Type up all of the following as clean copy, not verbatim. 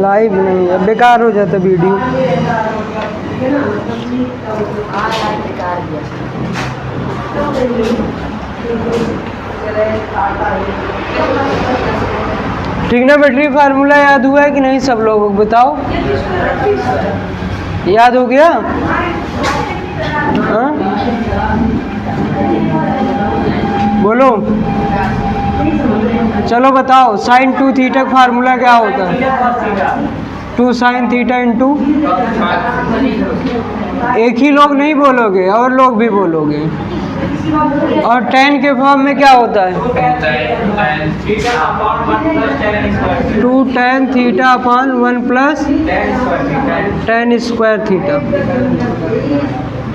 Live नहीं है, बेकार हो जाता वीडियो। ट्रिग्नोमेट्री फार्मूला याद हुआ है कि नहीं सब लोगों को बताओ? याद हो गया? हाँ बोलो, चलो बताओ। साइन 2 थीटा का फार्मूला क्या होता है? 2 साइन थीटा इंटू, एक ही लोग नहीं बोलोगे और लोग भी बोलोगे। और tan के फॉर्म में क्या होता है? 2 tan theta upon 1 plus tan square theta.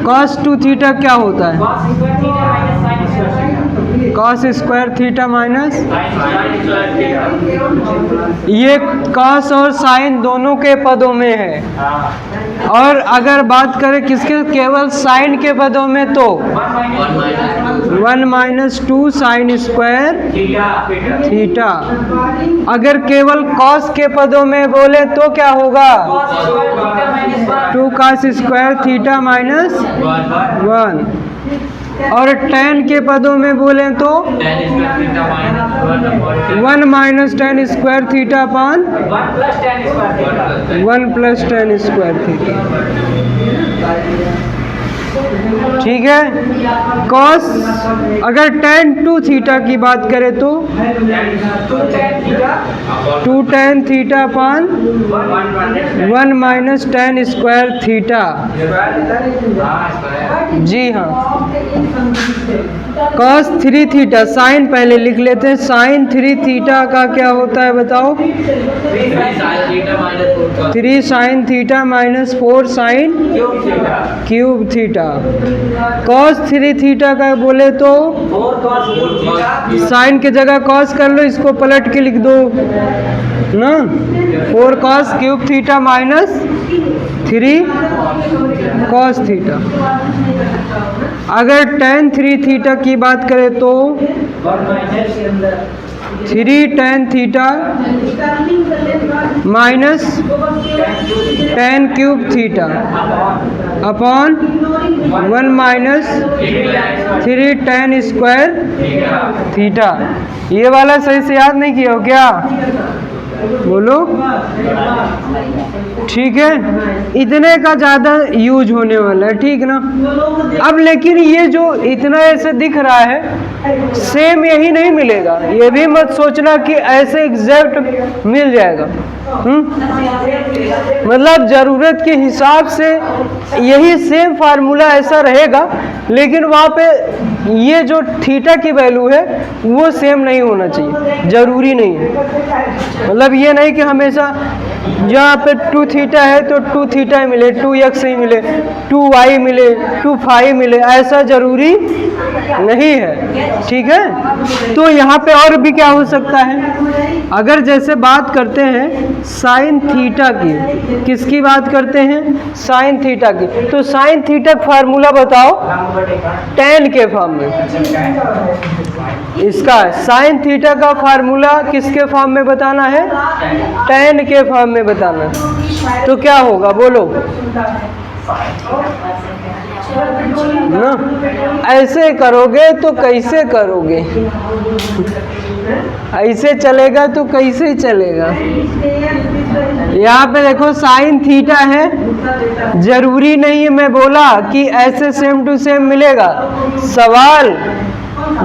cos 2 theta क्या होता है? cos स्क्वायर थीटा माइनस, ये cos और sin दोनों के पदों में है। और अगर बात करें किसके, केवल sin के पदों में, तो 1 माइनस 2 साइन स्क्वायर थीटा। अगर केवल cos के पदों में बोले तो क्या होगा? 2 cos स्क्वायर थीटा माइनस 1। और tan के पदों में बोले तो 1 minus tan square theta upon 1 plus tan square theta. ठीक है। cos, अगर tan 2 थीटा की बात करें तो 2 tan theta upon 1 minus tan square theta. जी हाँ। cos 3 थीटा, साइन पहले लिख लेते हैं। साइन 3 थीटा का क्या होता है बताओ? 3 sine theta minus 4 sine cube theta. cos 3 theta का बोले तो साइन के जगह cos कर लो, इसको पलट के लिख दो ना, 4 cos cube theta minus 3 cos theta. अगर tan 3 थीटा की बात करें तो 3 tan theta minus tan cube theta upon 1 minus 3 tan square theta. ये वाला सही से याद नहीं किया हो क्या? बोलो। ठीक है, इतने का ज़्यादा यूज होने वाला है, ठीक ना। अब लेकिन ये जो इतना ऐसे दिख रहा है, सेम यही नहीं मिलेगा। ये भी मत सोचना कि ऐसे एग्जैक्ट मिल जाएगा। मतलब ज़रूरत के हिसाब से यही सेम फार्मूला ऐसा रहेगा, लेकिन वहाँ पे ये जो थीटा की वैल्यू है वो सेम नहीं होना चाहिए, ज़रूरी नहीं है। मतलब ये नहीं कि हमेशा जहाँ पे 2 थीटा है तो 2 थीटा ही मिले, 2x ही मिले, 2y मिले, 2 मिले, ऐसा ज़रूरी नहीं है। ठीक है। तो यहाँ पे और भी क्या हो सकता है? अगर जैसे बात करते हैं साइन थीटा की, किसकी बात करते हैं? साइन थीटा की। तो साइन थीटा फार्मूला बताओ tan के फॉर्म में। इसका साइन थीटा का फार्मूला किसके फॉर्म में बताना है? tan के फॉर्म में बताना है। तो क्या होगा बोलो ना। ऐसे करोगे तो कैसे करोगे? ऐसे चलेगा तो कैसे चलेगा? यहाँ पे देखो साइन थीटा है, जरूरी नहीं है मैं बोला कि ऐसे सेम टू सेम मिलेगा। सवाल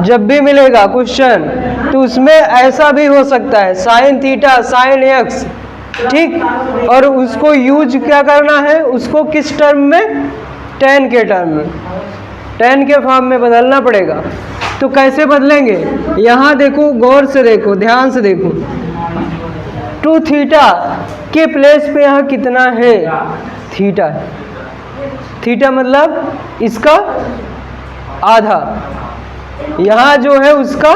जब भी मिलेगा क्वेश्चन तो उसमें ऐसा भी हो सकता है साइन थीटा साइन एक्स, ठीक। और उसको यूज क्या करना है? उसको किस टर्म में? tan के टर्म में, tan के फॉर्म में बदलना पड़ेगा। तो कैसे बदलेंगे? यहाँ देखो, गौर से देखो, ध्यान से देखो। 2 थीटा के प्लेस पे यहाँ कितना है? थीटा है। थीटा मतलब इसका आधा, यहाँ जो है उसका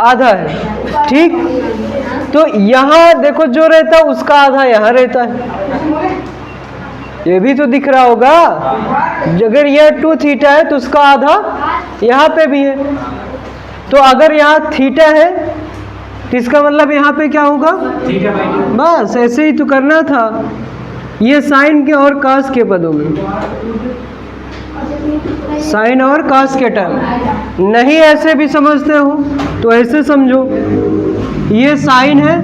आधा है, ठीक। तो यहाँ देखो जो रहता है उसका आधा यहाँ रहता है, ये भी तो दिख रहा होगा। अगर यह 2 थीटा है तो उसका आधा यहाँ पे भी है। तो अगर यहाँ थीटा है तो इसका मतलब यहाँ पे क्या होगा, थीटा बाई 2। बस ऐसे ही तो करना था, ये साइन के और कास के पदों में, साइन और कास के टर्म। नहीं ऐसे भी समझते हो तो ऐसे समझो, ये साइन है,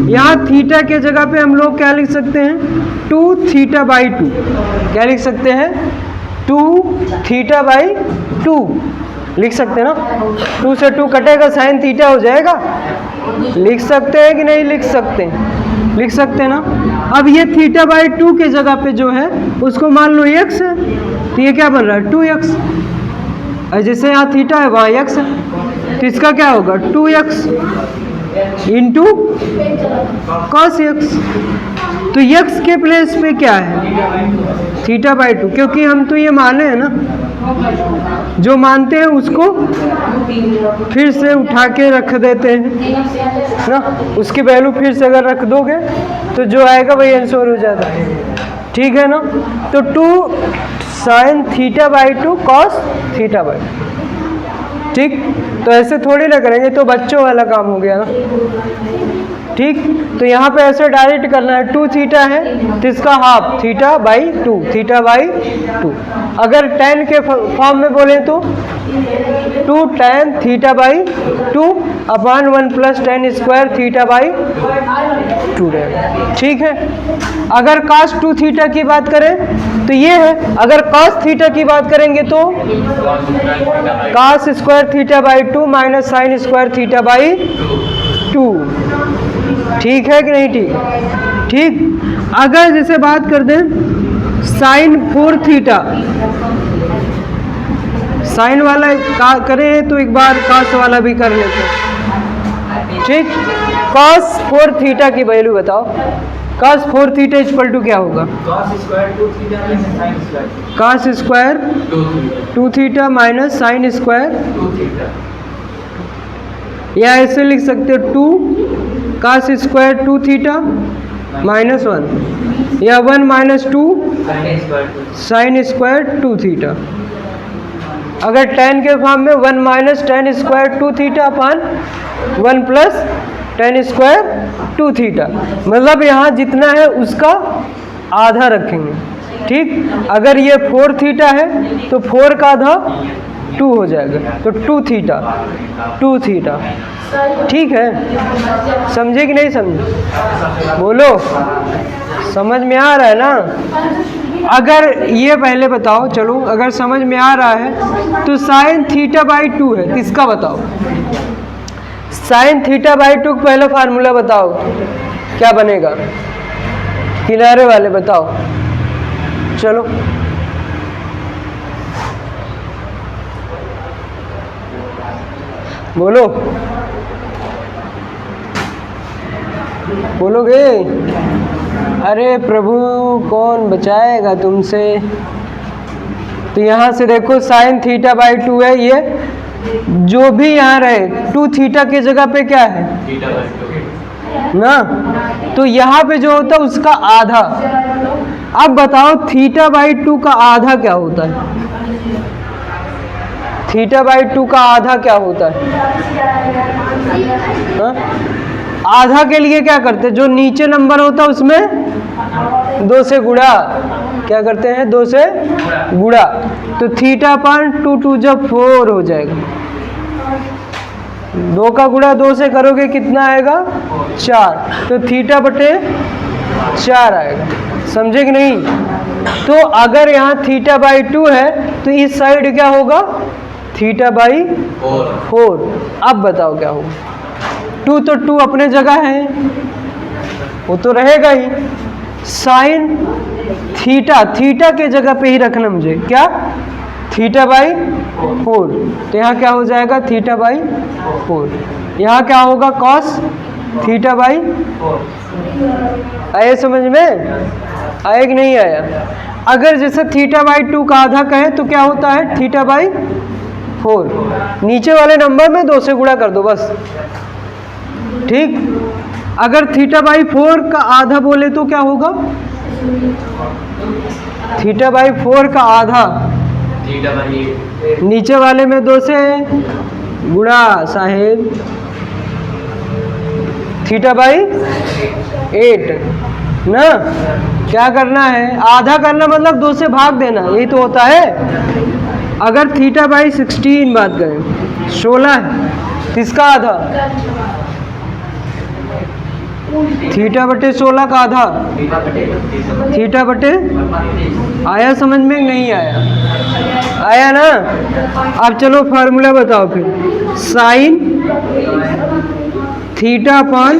यहाँ थीटा के जगह पे हम लोग क्या लिख सकते हैं, 2 थीटा बाई 2। क्या लिख सकते हैं, 2 थीटा बाई 2 लिख सकते हैं ना। 2 से 2 कटेगा, साइन थीटा हो जाएगा। लिख सकते हैं कि नहीं लिख सकते, लिख सकते हैं ना। अब ये थीटा बाई 2 के जगह पे जो है उसको मान लो x है, तो ये क्या बन रहा है 2x, और जैसे यहाँ थीटा है वहाँ x है, तो इसका क्या होगा 2x इंटू कॉस x। तो x के प्लेस पे क्या है, थीटा बाई 2, क्योंकि हम तो ये माने हैं ना, जो मानते हैं उसको फिर से उठा के रख देते हैं ना, उसकी वैल्यू फिर से अगर रख दोगे तो जो आएगा वही आंसर हो जाता है, ठीक है ना। तो 2 sine theta by 2 cos theta by, ठीक। तो ऐसे थोड़ी ना करेंगे, तो बच्चों वाला काम हो गया ना, ठीक। तो यहाँ पे ऐसे डायरेक्ट करना है, 2 थीटा है तो इसका half theta by 2, theta by 2। अगर tan के फॉर्म में बोले तो 2 tan theta by 2 upon 1 plus tan square theta by 2 रहेगा, ठीक है। अगर cos 2 थीटा की बात करें तो ये है, अगर cos थीटा की बात करेंगे तो cos square theta by 2 minus sine square theta by 2, ठीक है कि नहीं, ठीक, ठीक। अगर जैसे बात कर दें साइन 4 थीटा, साइन वाला करें तो एक बार कॉस वाला भी कर लेते हैं, ठीक। कॉस 4 थीटा की वैल्यू बताओ, कॉस 4 थीटा इक्वल टू क्या होगा, cos square 2 theta minus sine square, cos square 2 theta minus sine square 2 theta, या ऐसे लिख सकते हो 2 कॉस स्क्वायर 2 थीटा माइनस 1, या 1 माइनस 2 साइन स्क्वायर 2 थीटा। अगर tan के फॉर्म में 1 minus tan square 2 theta upon 1 plus tan square 2 theta, मतलब यहाँ जितना है उसका आधा रखेंगे, ठीक। अगर ये 4 थीटा है तो 4 का आधा 2 हो जाएगा, तो 2 थीटा, 2 थीटा, ठीक है। समझे कि नहीं समझे, बोलो, समझ में आ रहा है ना। अगर ये पहले बताओ, चलो अगर समझ में आ रहा है तो साइन थीटा बाई 2 है, किसका बताओ, साइन थीटा बाई 2 पहला फार्मूला बताओ क्या बनेगा, किनारे वाले बताओ, चलो बोलो, बोलोगे, अरे प्रभु कौन बचाएगा तुमसे। तो यहाँ से देखो साइन थीटा बाई 2 है, ये जो भी यहाँ रहे 2 थीटा की जगह पे क्या है थीटा बाई 2 ना, तो यहाँ पे जो होता है उसका आधा। अब बताओ थीटा बाई 2 का आधा क्या होता है, थीटा बाई 2 का आधा क्या होता है, हा? आधा के लिए क्या करते हैं, जो नीचे नंबर होता है उसमें 2 से गुणा, क्या करते हैं 2 से गुणा, तो थीटा अपान 2, 2 जब 4 हो जाएगा, 2 का गुणा 2 से करोगे कितना आएगा 4, तो थीटा बटे 4 आएगा, समझे कि नहीं। तो अगर यहाँ थीटा बाई 2 है तो इस साइड क्या होगा थीटा बाई 4। अब बताओ क्या होगा, 2 तो 2 अपने जगह है, वो तो रहेगा ही, साइन थीटा, थीटा के जगह पे ही रखना मुझे, क्या थीटा बाई 4, तो यहाँ क्या हो जाएगा थीटा बाई 4, यहाँ क्या होगा कॉस थीटा बाई 4। आए समझ में, आए कि नहीं आया। अगर जैसे थीटा बाई 2 का आधा कहें तो क्या होता है थीटा बाई 4, नीचे वाले नंबर में 2 से गुणा कर दो बस, ठीक। अगर थीटा बाई 4 का आधा बोले तो क्या होगा, थीटा बाई 4 का आधा थीटा बाई नीचे वाले में 2 से गुणा साहेब थीटा बाई 8 ना। क्या करना है, आधा करना मतलब 2 से भाग देना, यही तो होता है। अगर थीटा बाई 16 बात करें 16 है, किसका आधा, थीटा बटे 16 का आधा, थीटा बटे, आया समझ में नहीं आया, आया ना। अब चलो फार्मूला बताओ फिर, साइन थीटा अपान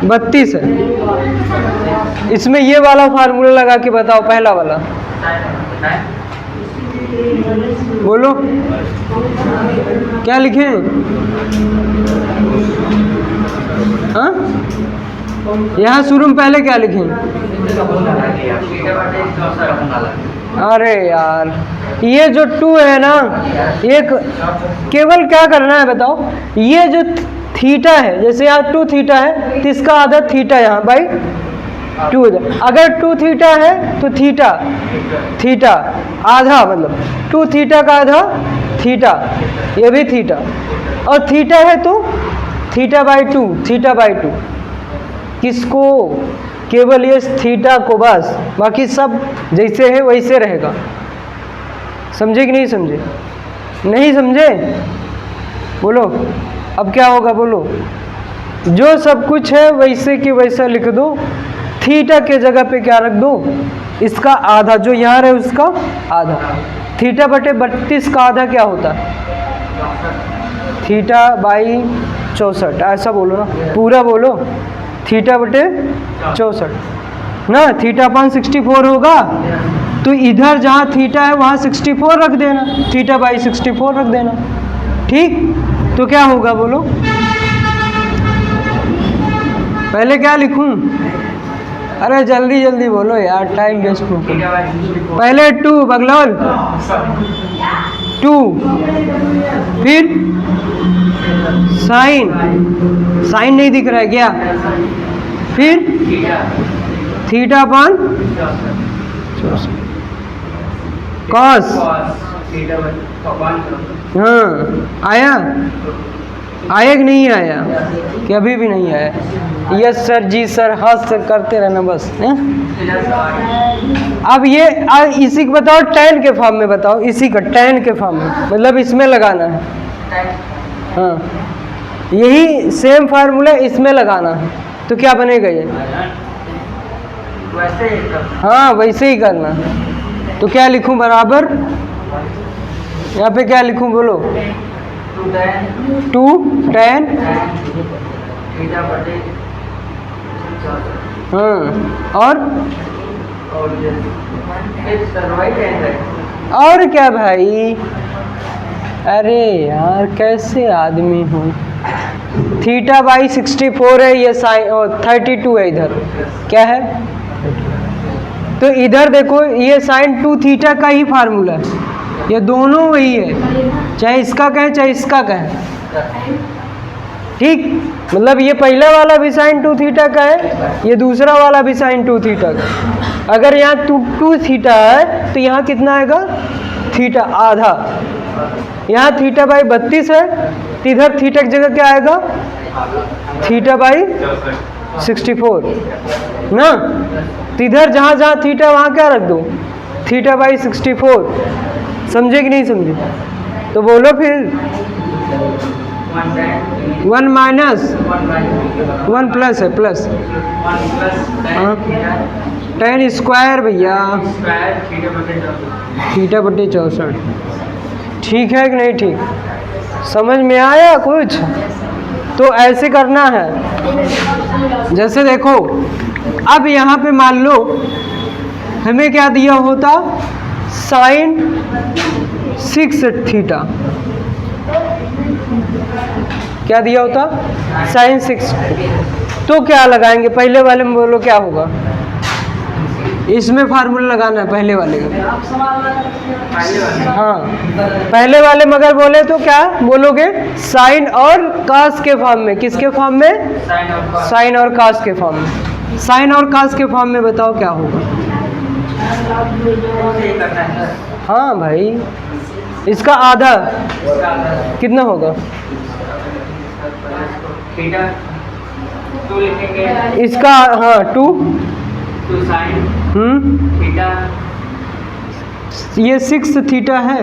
32 है, इसमें ये वाला फार्मूला लगा के बताओ, पहला वाला बोलो क्या लिखें। हाँ, यहाँ शुरू में पहले क्या लिखें, अरे यार ये जो 2 है ना, एक केवल क्या करना है बताओ, ये जो थीटा है, जैसे यहाँ 2 थीटा है तो इसका आधा थीटा यहाँ बाई 2, अगर 2 थीटा है तो थीटा थीटा आधा, मतलब 2 थीटा का आधा थीटा, ये भी थीटा, और थीटा है तो थीटा बाई 2, थीटा बाई 2, किसको, केवल ये थीटा को बस, बाकी सब जैसे है वैसे रहेगा। समझे कि नहीं समझे, नहीं समझे बोलो, अब क्या होगा बोलो, जो सब कुछ है वैसे कि वैसा लिख दो, थीटा के जगह पे क्या रख दो, इसका आधा, जो यहाँ है उसका आधा, थीटा बटे 32 का आधा क्या होता है, थीटा बाई 64, ऐसा बोलो ना, पूरा बोलो, थीटा बटे 64 ना, थीटा अपान 64 होगा, तो इधर जहाँ थीटा है वहाँ 64 रख देना, थीटा बाई 64 रख देना, ठीक। तो क्या होगा बोलो, पहले क्या लिखूं, अरे जल्दी जल्दी बोलो यार, टाइम वेस्ट हो, पहले 2 बगलौल 2, फिर साइन, साइन नहीं दिख रहा है क्या, फिर थीटा अपान कॉस, हाँ आया, आया कि नहीं आया, कि अभी भी नहीं आया, यस सर जी सर, हाँ सर करते रहना बस है? अब ये इसी को बताओ, tan के फॉर्म में बताओ, इसी का tan के फॉर्म में, मतलब इसमें लगाना है, हाँ यही सेम फार्मूला इसमें लगाना है, तो क्या बनेगा ये, हाँ वैसे ही करना है। तो क्या लिखूं बराबर, यहाँ पे क्या लिखूं बोलो, 2 tan, हाँ और क्या भाई, अरे यार कैसे आदमी हो, थीटा बाई 64 है, ये साइन 32 है, इधर क्या है, तो इधर देखो ये साइन 2 थीटा का ही फार्मूला है, ये दोनों वही है, चाहे इसका कहें चाहे इसका कहें, ठीक। मतलब ये पहला वाला भी साइन 2 थीटा का है, ये दूसरा वाला भी साइन 2 थीटा का। अगर यहाँ 2 थीटा है तो यहाँ कितना आएगा, थीटा आधा, यहाँ थीटा बाई 32 है तो इधर थीटा की जगह क्या आएगा, थीटा बाई 64 ना, तो इधर जहाँ जहाँ थीटा वहाँ क्या रख दो, थीटा बाई 64, समझे कि नहीं समझे, तो बोलो फिर 1 माइनस 1 प्लस है, प्लस tan स्क्वायर भैया, थीटा बटे 64, ठीक है कि नहीं ठीक, समझ में आया कुछ, तो ऐसे करना है। जैसे देखो अब यहाँ पे मान लो हमें क्या दिया होता, साइन 6 थीटा, क्या दिया होता, साइन 6, तो क्या लगाएंगे, पहले वाले में बोलो क्या होगा, इसमें फार्मूला लगाना है पहले वाले का, हाँ पहले वाले मगर बोले तो क्या बोलोगे, साइन और कास के फॉर्म में, किसके फॉर्म में, साइन और कास के फॉर्म में, साइन और कास के फॉर्म में बताओ क्या होगा, हाँ भाई इसका आधा इसका आधा कितना होगा? थीटा 2 लिखेंगे, इसका हाँ 2 2 sin थीटा, ये 6 थीटा है।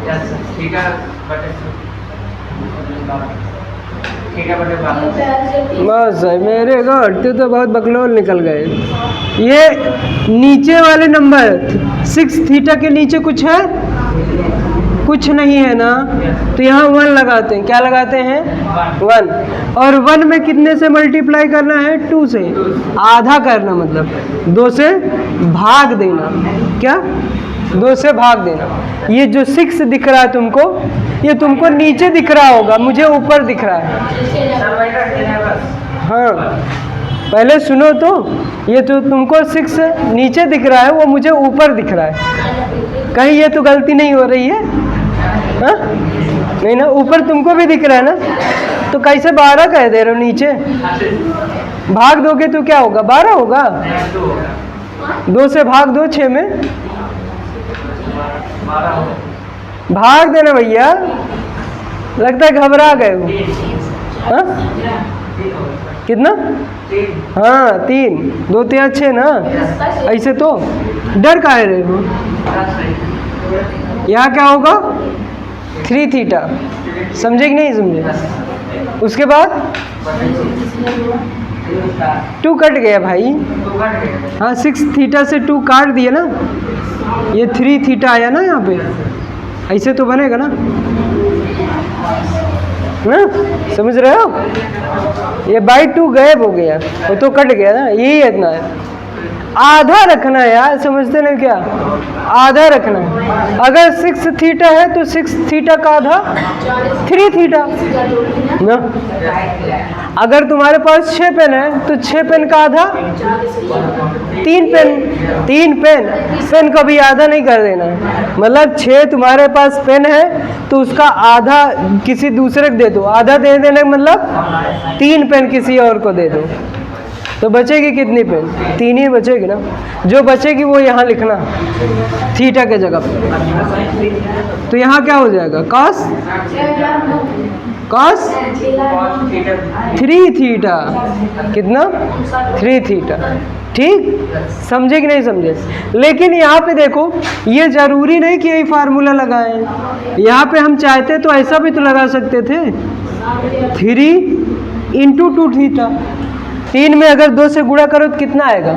यस थीटा बटे थीटा बटे 12। बस मेरे गॉड तो बहुत बकलोल निकल गए। ये नीचे वाले नंबर 6 थीटा के नीचे कुछ है? कुछ नहीं है ना, तो यहाँ 1 लगाते हैं। क्या लगाते हैं? 1। और 1 में कितने से मल्टीप्लाई करना है? 2 से। आधा करना मतलब 2 से भाग देना। क्या? 2 से भाग देना। ये जो 6 दिख रहा है तुमको, ये तुमको नीचे दिख रहा होगा, मुझे ऊपर दिख रहा है। हाँ पहले सुनो तो, ये तो तुमको 6 नीचे दिख रहा है, वो मुझे ऊपर दिख रहा है। कहीं ये तो गलती नहीं हो रही है? हाँ नहीं ना, ऊपर तुमको भी दिख रहा है ना, तो कैसे 12 कह दे रहे हो? नीचे भाग दोगे तो क्या होगा? 12 होगा। 2 से भाग दो 6 में, भाग देना भैया। लगता है घबरा गए हो। हाँ कितना? हाँ 3 2 3 6 ना। ऐसे तो डर काहे रहे हो? यहाँ क्या होगा? 3 थीटा। समझे कि नहीं समझे? उसके बाद 2 कट गया भाई। हाँ 6 थीटा से 2 काट दिया ना, ये 3 थीटा आया ना यहाँ पे। ऐसे तो बनेगा ना, समझ रहे हो? ये बाई 2 गायब हो गया, वो तो कट गया ना, यही इतना है। आधा रखना है यार, समझते नहीं क्या? आधा रखना है। अगर 6 थीटा है तो 6 थीटा का आधा 3 थीटा ना। अगर तुम्हारे पास 6 पेन है तो 6 पेन का आधा 3 पेन। 3 पेन का भी आधा नहीं कर देना है। मतलब 6 तुम्हारे पास पेन है तो उसका आधा किसी दूसरे को दे दो। आधा दे देने का मतलब 3 पेन किसी और को दे दो, तो बचेगी कितनी पेन? 3 ही बचेगी ना। जो बचेगी वो यहाँ लिखना थीटा के जगह पे। तो यहाँ क्या हो जाएगा? Cos 3 theta. कितना? 3 थीटा। ठीक समझे कि नहीं समझे? लेकिन यहाँ पे देखो, ये जरूरी नहीं कि यही फार्मूला लगाएं। यहाँ पे हम चाहते तो ऐसा भी तो लगा सकते थे, 3 × 2 थीटा। 3 में अगर 2 से गुणा करो तो कितना आएगा?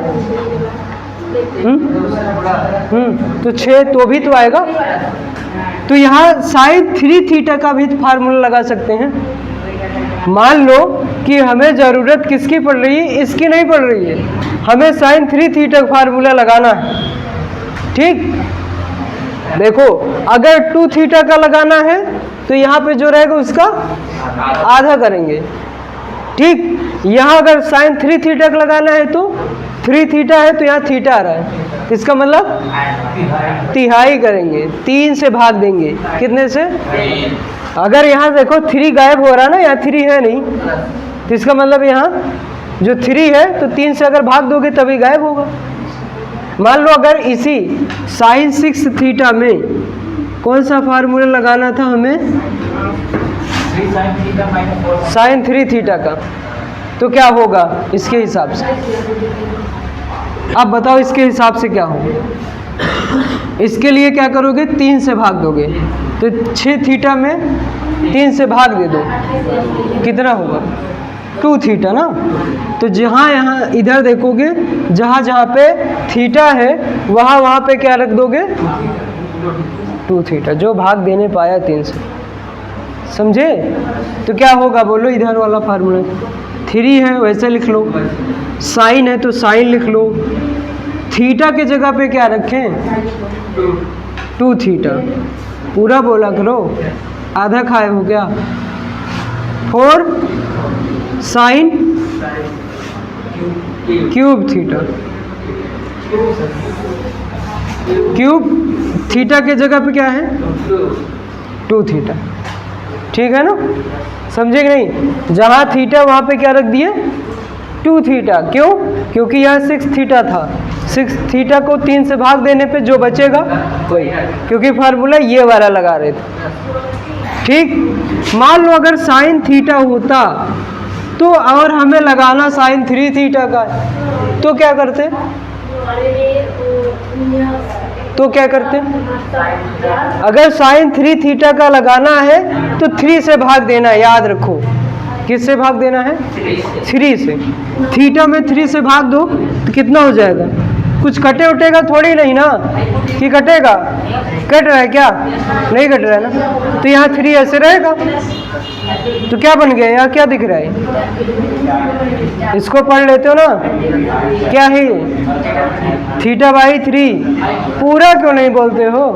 तो 6 तो भी तो आएगा। तो यहाँ sin 3 थीटा का भी फार्मूला लगा सकते हैं। मान लो कि हमें ज़रूरत किसकी पड़ रही है? इसकी नहीं पड़ रही है, हमें sin 3 थीटा का फार्मूला लगाना है। ठीक देखो, अगर 2 थीटा का लगाना है तो यहाँ पे जो रहेगा उसका आधा करेंगे। ठीक, यहाँ अगर sin 3 थीटा का लगाना है तो 3 थीटा है तो यहाँ थीटा आ रहा है, इसका मतलब तिहाई करेंगे, 3 से भाग देंगे। कितने से? अगर यहाँ देखो 3 गायब हो रहा है ना, यहाँ 3 है नहीं, तो इसका मतलब यहाँ जो 3 है तो 3 से अगर भाग दोगे तभी गायब होगा। मान लो अगर इसी sin 6 थीटा में कौन सा फार्मूला लगाना था हमें? sin 3 थीटा का, तो क्या होगा इसके हिसाब से? अब बताओ इसके हिसाब से क्या होगा? इसके लिए क्या करोगे? 3 से भाग दोगे, तो 6 थीटा में 3 से भाग दे दो, कितना होगा? 2 थीटा ना। तो यहाँ इधर देखोगे, जहाँ जहाँ पे थीटा है वहाँ पे क्या रख दोगे? 2 थीटा, जो भाग देने पाया 3 से। समझे? तो क्या होगा बोलो? इधर वाला फार्मूला 3 है वैसे लिख लो, साइन है तो साइन लिख लो, थीटा के जगह पे क्या रखें? 2 थीटा। पूरा बोला करो, आधा खाए हो क्या? 4 sine cube theta. Cube theta के जगह पे क्या है? 2 थीटा। ठीक है ना? समझे कि नहीं? जहाँ थीटा वहाँ पे क्या रख दिए? 2 थीटा। क्यों? क्योंकि यह 6 थीटा था। 6 थीटा को 3 से भाग देने पे जो बचेगा वही, क्योंकि फार्मूला ये वाला लगा रहे थे। ठीक, मान लो अगर साइन थीटा होता तो, और हमें लगाना साइन 3 थीटा का, तो क्या करते? अगर साइन 3 थीटा का लगाना है तो 3 से भाग देना है, याद रखो। किससे भाग देना है? 3 से। थीटा में 3 से भाग दो तो कितना हो जाएगा? कुछ कटे उटेगा थोड़ी नहीं ना, कि कटेगा? कट रहा है क्या? नहीं कट रहा है ना। तो यहाँ 3 ऐसे रहेगा, तो क्या बन गया? यहाँ क्या दिख रहा है? इसको पढ़ लेते हो ना, क्या है ये? Theta by 3। पूरा क्यों नहीं बोलते हो?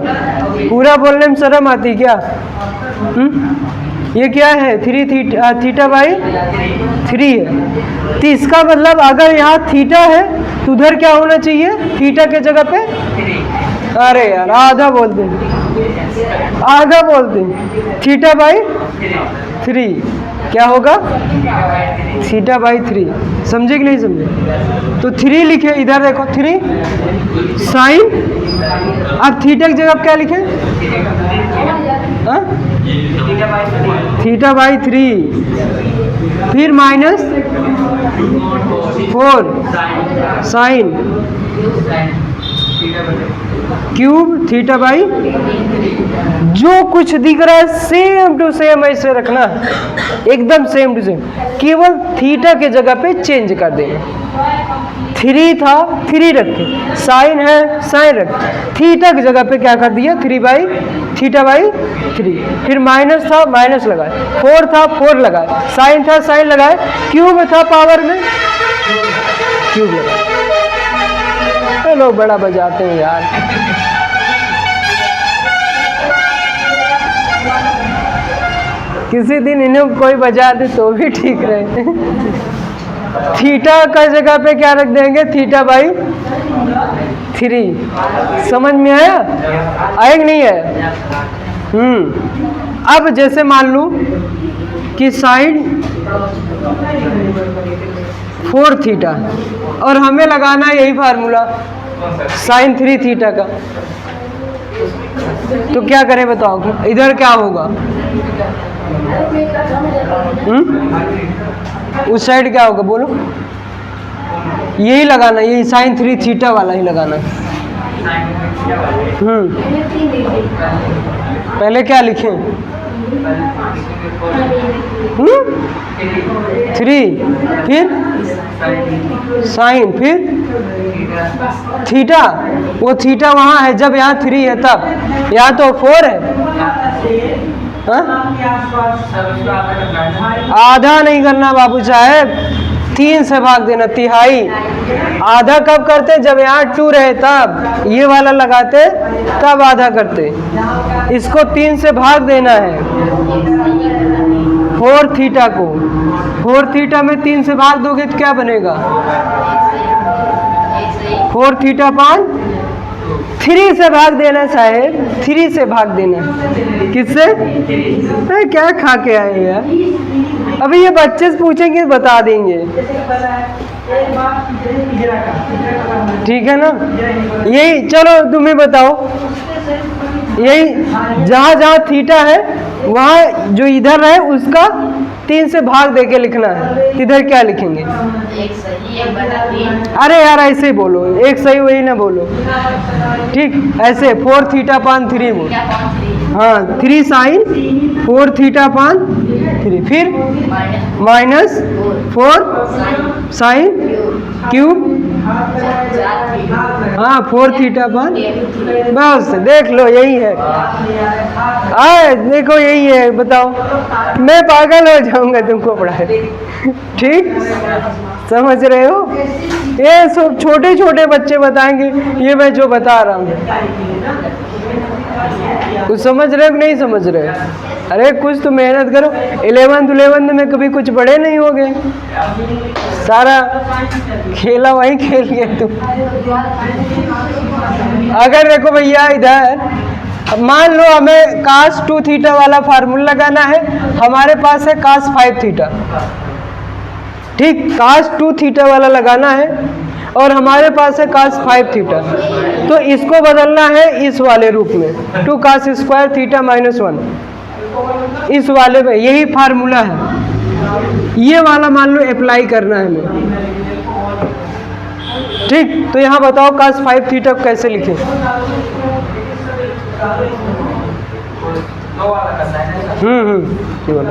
पूरा बोलने में शर्म आती क्या? ये क्या है? 3 थीटा बाई 3 है। तो इसका मतलब अगर यहाँ थीटा है तो उधर क्या होना चाहिए? थीटा के जगह पे? अरे यार आधा बोल दें, आधा बोल दें। थीटा बाई 3 क्या होगा? Theta by 3। समझे कि नहीं समझे? तो 3 लिखे, इधर देखो 3 साइन। अब थीटा की जगह क्या लिखे? थीटा बाई 3, फिर minus 4 sine cube theta by. जो कुछ दिख रहा है सेम टू सेम ऐसे रखना, एकदम सेम टू सेम, केवल थीटा के जगह पे चेंज कर देना। 3 था 3 रखे, साइन है साइन रखे, थीटा की जगह पे क्या कर दिया? 3 बाई थीटा बाई 3। फिर माइनस था माइनस लगाए, 4 था 4 लगाए, साइन था साइन लगाए, क्यूब था पावर में क्यूब लगाए। लोग बड़ा बजाते हैं यार। किसी दिन इन्हें कोई बजा दे तो भी ठीक रहे। थीटा का जगह पे क्या रख देंगे? Theta by 3। समझ में आया? आया कि नहीं है? अब जैसे मान लूं कि साइन 4 थीटा और हमें लगाना है यही फार्मूला साइन 3 थीटा का, तो क्या करें बताओ? इधर क्या होगा? उस साइड क्या होगा बोलो? यही लगाना, यही साइन 3 थीटा वाला ही लगाना। पहले क्या लिखें? 3, फिर साइन, फिर थीटा। वो थीटा वहाँ है जब यहाँ 3 है तब, यहाँ तो 4 है। आधा नहीं करना बाबू साहब, 3 से भाग देना, तिहाई। आधा कब करते? जब यहाँ 2 रहे तब, ये वाला लगाते तब आधा करते। इसको 3 से भाग देना है 4 थीटा को। 4 थीटा में 3 से भाग दोगे तो क्या बनेगा? 4 थीटा पान 3 से भाग देना साहेब, 3 से भाग देना। किससे? क्या खा के आए यार? अभी ये बच्चे से पूछेंगे बता देंगे, ठीक है ना? यही, चलो तुम ही बताओ। यही जहाँ जहाँ थीटा है वहाँ जो इधर है उसका 3 से भाग देके लिखना है। इधर क्या लिखेंगे? एक सही, एक बटा 3। अरे यार ऐसे ही बोलो, एक सही वही ना बोलो, ठीक? ऐसे 4 थीटा पान 3 बोलो। हाँ, 3 साइन 4 थीटा पान 3, फिर माइनस 4 साइन क्यूब। हाँ, 4 थीटा पान। बस देख लो यही है। आए देखो यही है, बताओ। मैं पागल हो जाऊंगा तुमको पढ़ाए, ठीक? समझ रहे हो? ये सब छोटे छोटे बच्चे बताएंगे, ये मैं जो बता रहा हूँ। कुछ समझ रहे हो कि नहीं समझ रहे? अरे कुछ तो मेहनत करो। 11th में कभी कुछ बड़े नहीं हो गए, सारा खेला वही खेल गए तुम। अगर देखो भैया इधर मान लो हमें cos 2 थीटा वाला फार्मूला लगाना है, हमारे पास है cos 5 थीटा। ठीक, cos 2 थीटा वाला लगाना है और हमारे पास है cos 5 थीटा, तो इसको बदलना है इस वाले रूप में 2 cos स्क्वायर थीटा माइनस 1, इस वाले में। यही फार्मूला है, ये वाला मान लो अप्लाई करना है हमें। ठीक, तो यहाँ बताओ cos 5 थीटा को कैसे लिखें? दो वाला करना है ना? ये वाला।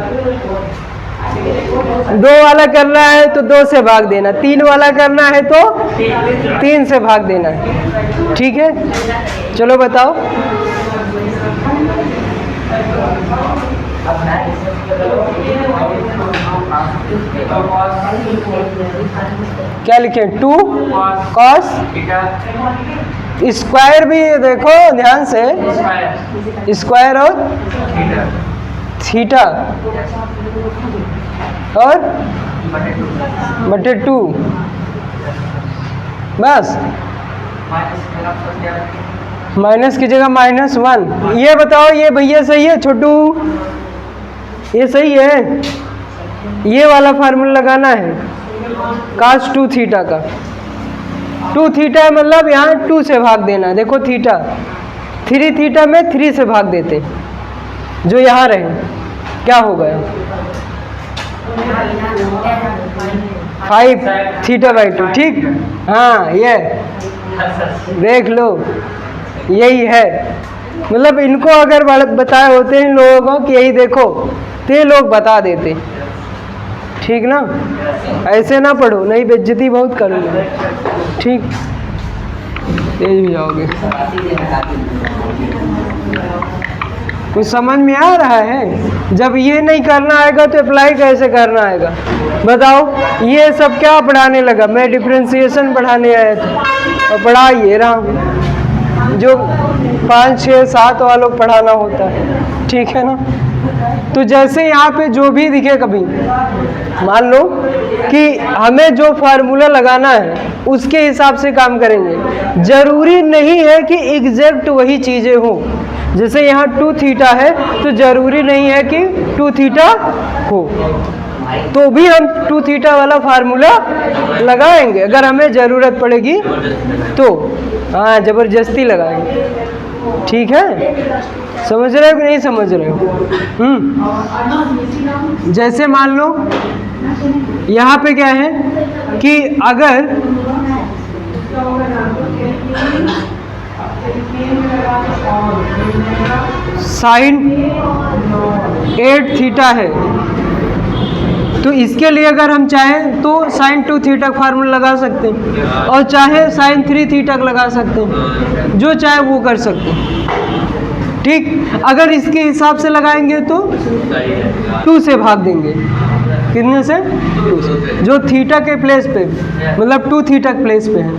2 वाला करना है तो 2 से भाग देना, 3 वाला करना है तो 3 से भाग देना है। ठीक है, चलो बताओ। क्या लिखें? 2 cos स्क्वायर भी देखो ध्यान से, स्क्वायर और थीटा और बटे 2, बस माइनस की जगह -1। ये बताओ ये भैया सही है छोटू? ये सही है? ये वाला फार्मूला लगाना है cos 2 थीटा का। 2 थीटा मतलब यहाँ 2 से भाग देना है। देखो थीटा 3 थीटा में 3 से भाग देते, जो यहाँ रहे क्या हो गया? 5 थीटा बाई 2। ठीक, हाँ ये देख लो, यही है। मतलब इनको अगर बताए होते इन लोगों को कि यही देखो, तो ये लोग बता देते। ठीक ना, ऐसे ना पढ़ो, नहीं बेइज्जती बहुत करूँगा। ठीक, तेज भी जाओगे। कुछ समझ में आ रहा है? जब ये नहीं करना आएगा तो अप्लाई कैसे करना आएगा बताओ? ये सब क्या पढ़ाने लगा? मैं डिफरेंशिएशन पढ़ाने आया था और पढ़ा ये रहा हूँ, जो 5, 6, 7 वालों को पढ़ाना होता है। ठीक है ना, तो जैसे यहाँ पे जो भी दिखे, कभी मान लो कि हमें जो फार्मूला लगाना है उसके हिसाब से काम करेंगे। जरूरी नहीं है कि एग्जैक्ट वही चीज़ें हो। जैसे यहाँ 2 थीटा है तो जरूरी नहीं है कि 2 थीटा हो, तो भी हम 2 थीटा वाला फार्मूला लगाएंगे अगर हमें ज़रूरत पड़ेगी तो। हाँ, ज़बरदस्ती लगाएंगे। ठीक है, समझ रहे हो कि नहीं समझ रहे हो? जैसे मान लो यहाँ पे क्या है कि अगर साइन 8 थीटा है तो इसके लिए अगर हम चाहें तो साइन 2 थीटा का फार्मूला लगा सकते हैं और चाहे साइन 3 थीटा का लगा सकते हैं, जो चाहे वो कर सकते हैं। ठीक, अगर इसके हिसाब से लगाएंगे तो 2 से भाग देंगे। कितने से? 2 से, जो थीटा के प्लेस पे, मतलब 2 थीटा के प्लेस पे है।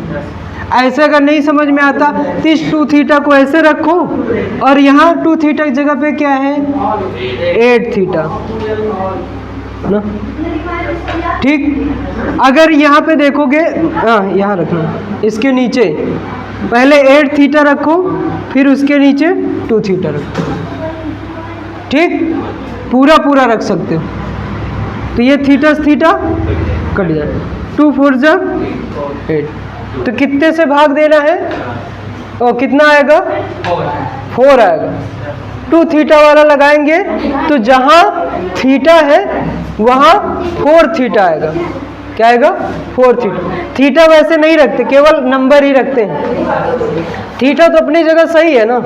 ऐसे अगर नहीं समझ में आता तो इस 2 थीटा को ऐसे रखो और यहाँ 2 थीटा की जगह पे क्या है? 8 थीटा ना। ठीक, अगर यहाँ पे देखोगे, हाँ यहाँ रखना, इसके नीचे पहले 8 थीटा रखो, फिर उसके नीचे 2 थीटा रखो। ठीक, पूरा पूरा रख सकते हो। तो ये थीटा से थीटा कट जाए, 2 4 जा 8। तो कितने से भाग देना है? और कितना आएगा? 4 आएगा। 2 थीटा वाला लगाएंगे तो जहाँ थीटा है वहाँ 4 थीटा आएगा। क्या आएगा? 4 थीटा। थीटा वैसे नहीं रखते, केवल नंबर ही रखते हैं। थीटा तो अपनी जगह सही है ना,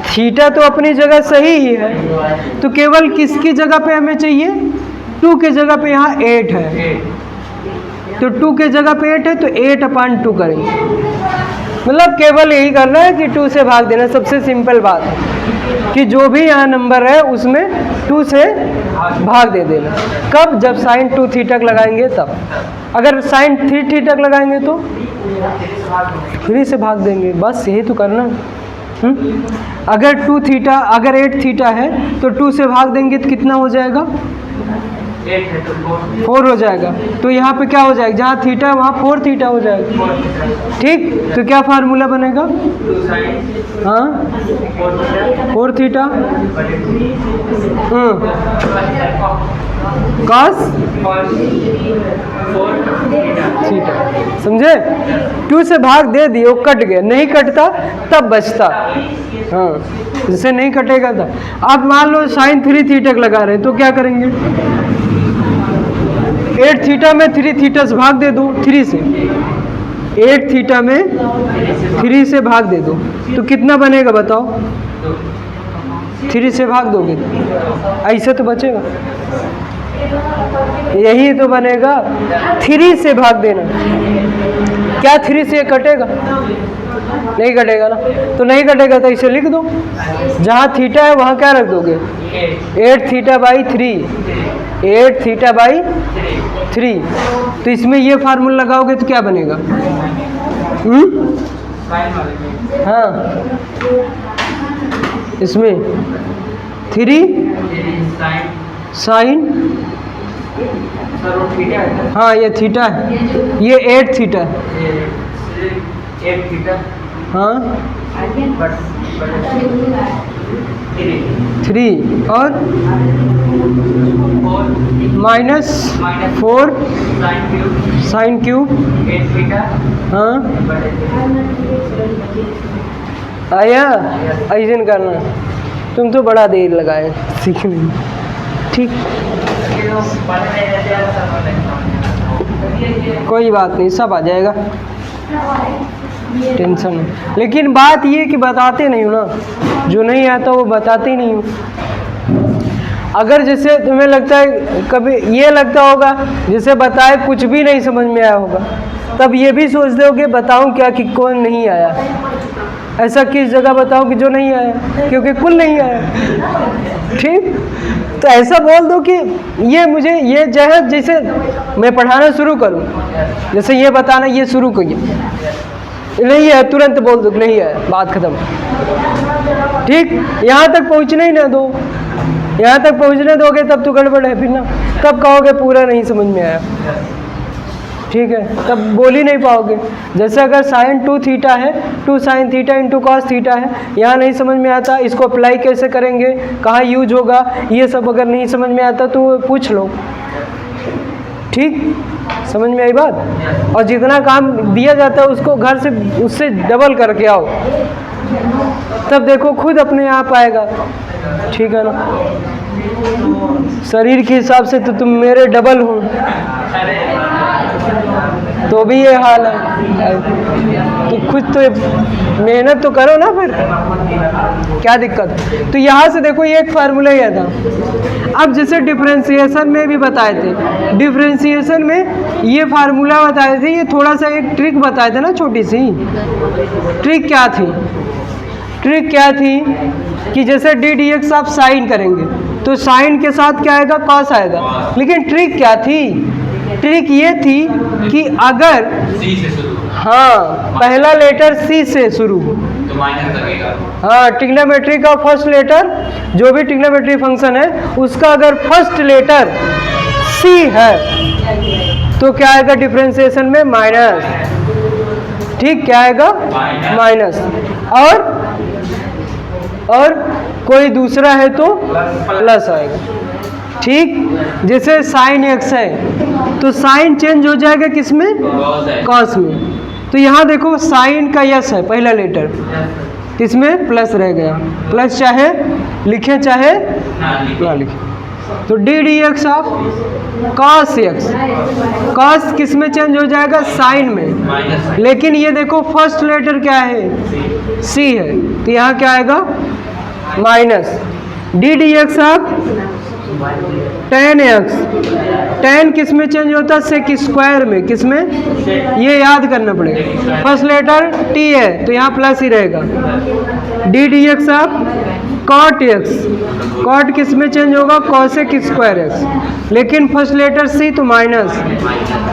थीटा तो अपनी जगह सही ही है, तो केवल किसकी जगह पे हमें चाहिए? 2 के जगह पे यहाँ 8 है, तो 2 के जगह पे 8 है तो 8/2 करेंगे। मतलब केवल यही करना है कि 2 से भाग देना। सबसे सिंपल बात है कि जो भी यहाँ नंबर है उसमें 2 से भाग दे देना। कब? जब साइन 2 थीटा लगाएंगे तब। अगर साइन 3 थीटा लगाएंगे तो 3 से भाग देंगे। बस यही तो करना है। अगर 2 थीटा, अगर 8 थीटा है तो 2 से भाग देंगे तो कितना हो जाएगा? 4 हो जाएगा। तो यहाँ पे क्या हो जाएगा? जहाँ थीटा है वहाँ 4 थीटा हो जाएगा। ठीक, तो क्या फार्मूला बनेगा? हाँ, 4 theta cos cos 4 theta. Theta. समझे? 2 से भाग दे दिए, वो कट गया, नहीं कटता तब बचता। हाँ, जैसे नहीं कटेगा था। आप मान लो साइन 3 थीटा लगा रहे हैं तो क्या करेंगे? 8 थीटा में 3 थीटा से भाग दे दो, 3 से 8 थीटा में 3 से भाग दे दो तो कितना बनेगा बताओ? 3 से भाग दोगे ऐसे तो बचेगा, यही तो बनेगा। 3 से भाग देना, क्या 3 से कटेगा? नहीं कटेगा ना, तो नहीं कटेगा तो इसे लिख दो, जहाँ थीटा है वहाँ क्या रख दोगे? 8 थीटा बाई 3, 8 थीटा बाई 3। तो इसमें ये फार्मूला लगाओगे तो क्या बनेगा? हाँ, इसमें 3 साइन, हाँ ये थीटा है, ये 8 थीटा है, 8 थीटा, हाँ बट 3 और -4 साइन क्यूब, 8 थीटा, हाँ आया। ऐसे करना, तुम तो बड़ा देर लगाए सीखने में। ठीक, कोई बात नहीं, सब आ जाएगा, टेंशन नहीं। लेकिन बात ये कि बताते नहीं हो ना, जो नहीं आता वो बताते ही नहीं हो। अगर जैसे तुम्हें लगता है, कभी ये लगता होगा जैसे बताए कुछ भी नहीं समझ में आया होगा, तब ये भी सोचते हो कि बताऊं क्या कि कौन नहीं आया, ऐसा किस जगह बताओ कि जो नहीं आया, क्योंकि कुल नहीं आया। ठीक, तो ऐसा बोल दो कि ये मुझे ये जहाँ जैसे मैं पढ़ाना शुरू करूँ, जैसे ये बताना ये शुरू करिए, नहीं है तुरंत बोल दो नहीं है, बात खत्म। ठीक, यहाँ तक पहुँचने ही ना दो, यहाँ तक पहुँचने दोगे तब तो गड़बड़ है फिर ना, तब कहोगे पूरा नहीं समझ में आया। ठीक है, तब बोल ही नहीं पाओगे। जैसे अगर साइन 2 थीटा है, 2 sine theta into cos theta है, यहाँ नहीं समझ में आता, इसको अप्लाई कैसे करेंगे, कहाँ यूज होगा, ये सब अगर नहीं समझ में आता तो पूछ लो। ठीक, समझ में आई बात? और जितना काम दिया जाता है उसको घर से उससे डबल करके आओ, तब देखो खुद अपने आप आएगा। ठीक है ना? शरीर के हिसाब से तो तुम मेरे डबल हो, तो भी ये हाल है, तो खुद तो मेहनत तो करो ना, फिर क्या दिक्कत। तो यहाँ से देखो ये एक फार्मूला ही था। अब जैसे डिफरेंशिएशन में भी बताए थे, डिफरेंशिएशन में ये फार्मूला बताए थे, ये थोड़ा सा एक ट्रिक बताए थे ना, छोटी सी ट्रिक। क्या थी ट्रिक? क्या थी कि जैसे डी डी एक्स आप साइन करेंगे तो साइन के साथ क्या आएगा? कॉस आएगा। लेकिन ट्रिक क्या थी? ट्रिक ये थी कि अगर सी से शुरू, हाँ पहला लेटर सी से शुरू हो तो माइनस लगेगा। हाँ, ट्रिग्नोमेट्री का फर्स्ट लेटर, जो भी ट्रिग्नोमेट्री फंक्शन है उसका अगर फर्स्ट लेटर सी है तो क्या आएगा डिफरेंशिएशन में? माइनस। ठीक, क्या आएगा? माइनस। और कोई दूसरा है तो प्लस आएगा। ठीक, जैसे साइन एक्स है तो साइन चेंज हो जाएगा किस में? कॉस में। तो यहाँ देखो साइन का यस है पहला लेटर, इसमें प्लस रह गया, प्लस चाहे लिखे चाहे ना लिखे, तो D D x of cos x, cos किस में चेंज हो जाएगा? साइन में। लेकिन ये देखो फर्स्ट लेटर क्या है? सी है, तो यहाँ क्या आएगा? Minus. D D x of ten x, ten किस में चेंज होता है? सेक स्क्वायर में। किस में? ये याद करना पड़ेगा। फर्स्ट लेटर टी है तो यहाँ प्लस ही रहेगा। D D x of cot x, cot किस में चेंज होगा? Cosec square X. लेकिन फर्स्ट लेटर सी तो minus.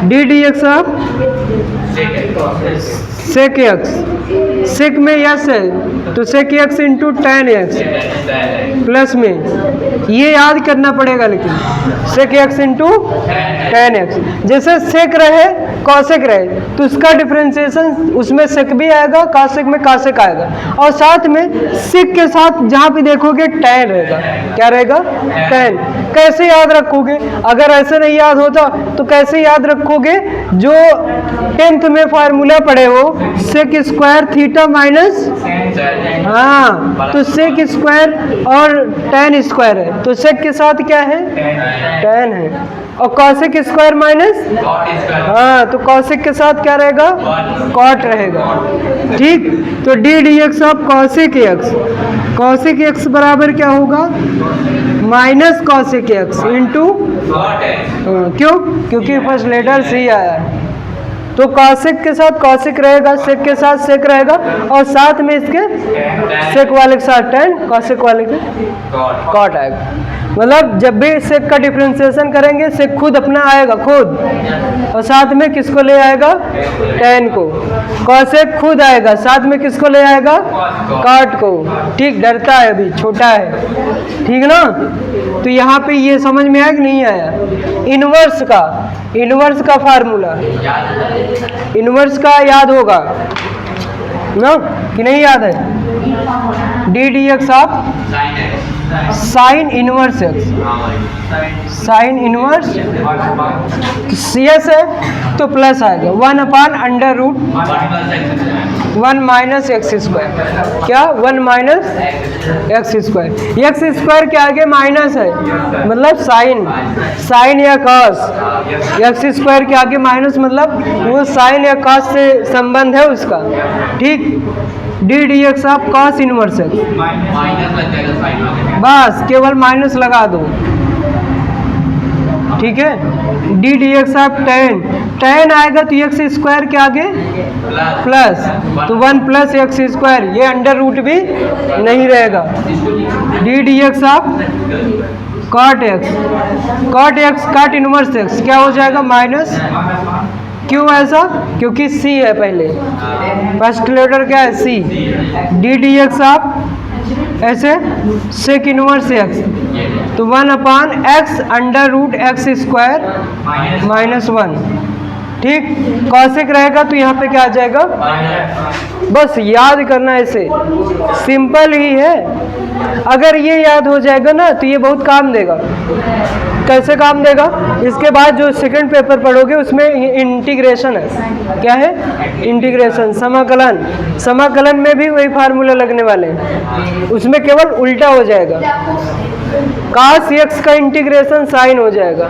D D x of sec X, sec में यस है तो sec X into tan X plus में ये याद करना पड़ेगा, लेकिन sec X into tan X. जैसे सेक रहे कॉसेक रहे तो उसका डिफरेंशिएशन उसमें सेक भी आएगा, कॉसेक में कॉसेक आएगा, और साथ में सेक के साथ जहाँ भी देखोगे टेन रहेगा। क्या रहेगा? टेन। कैसे याद रखोगे? अगर ऐसे नहीं याद होता तो कैसे याद रखोगे? जो 10th में फार्मूला पढ़े हो सेक स्क्वायर थीटा माइनस, हाँ, तो सेक स्क्वायर और टेन स्क्वायर है तो सेक के साथ क्या है? टेन है, और कॉसेक स्क्वायर माइनस, हाँ, तो कॉसेक के साथ क्या रहेगा? कॉट रहेगा। ठीक, तो D D x of cosec x, cosec x बराबर क्या होगा? माइनस कॉसेक एक्स इंटू, क्यों? क्योंकि फर्स्ट लेटर सी आया है, तो कॉसेक के साथ कॉसेक रहेगा, सेक के साथ सेक रहेगा, और साथ में इसके सेक वाले के साथ टेन, कॉसेक वाले के कॉट आएगा। मतलब जब भी सेक का डिफरेंशिएशन करेंगे सेक खुद अपना आएगा खुद, और साथ में किसको ले आएगा? टेन को। कॉसेक खुद आएगा, साथ में किसको ले आएगा? कॉट को। ठीक, डरता है अभी, छोटा है, ठीक ना? तो यहाँ पे ये समझ में आया कि नहीं आया? इनवर्स का फार्मूला, इनवर्स का याद होगा ना कि नहीं याद है? D D x of sine inverse x, sine inverse yes है तो प्लस आएगा 1 upon under root 1 minus x square. क्या? 1 minus x square. X square के आगे माइनस है मतलब साइन, साइन या कॉस। एक्स स्क्वायर के आगे माइनस मतलब वो साइन या कॉस से संबंध है उसका। ठीक, d D x of cos inverse x, बस केवल माइनस लगा दो। ठीक है, d D x of tan, tan आएगा तो एक्स स्क्वायर के आगे प्लस, तो 1 प्लस एक्स स्क्वायर, ये अंडर रूट भी नहीं रहेगा। D D x of cot x, cot x cot inverse x क्या हो जाएगा? माइनस। क्यों ऐसा? क्योंकि सी है पहले, फर्स्ट लेटर क्या है? C. D D x of ऐसे सेक इनवर्स एक्स, तो 1 upon X under root X square minus 1। ठीक, कॉसेक रहेगा तो यहाँ पे क्या आ जाएगा? बस याद करना, ऐसे सिंपल ही है। अगर ये याद हो जाएगा ना तो ये बहुत काम देगा। कैसे काम देगा? इसके बाद जो सेकंड पेपर पढ़ोगे उसमें इंटीग्रेशन है। क्या है? इंटीग्रेशन, समाकलन। समाकलन में भी वही फार्मूला लगने वाले हैं, उसमें केवल उल्टा हो जाएगा। कास एक्स का इंटीग्रेशन साइन हो जाएगा,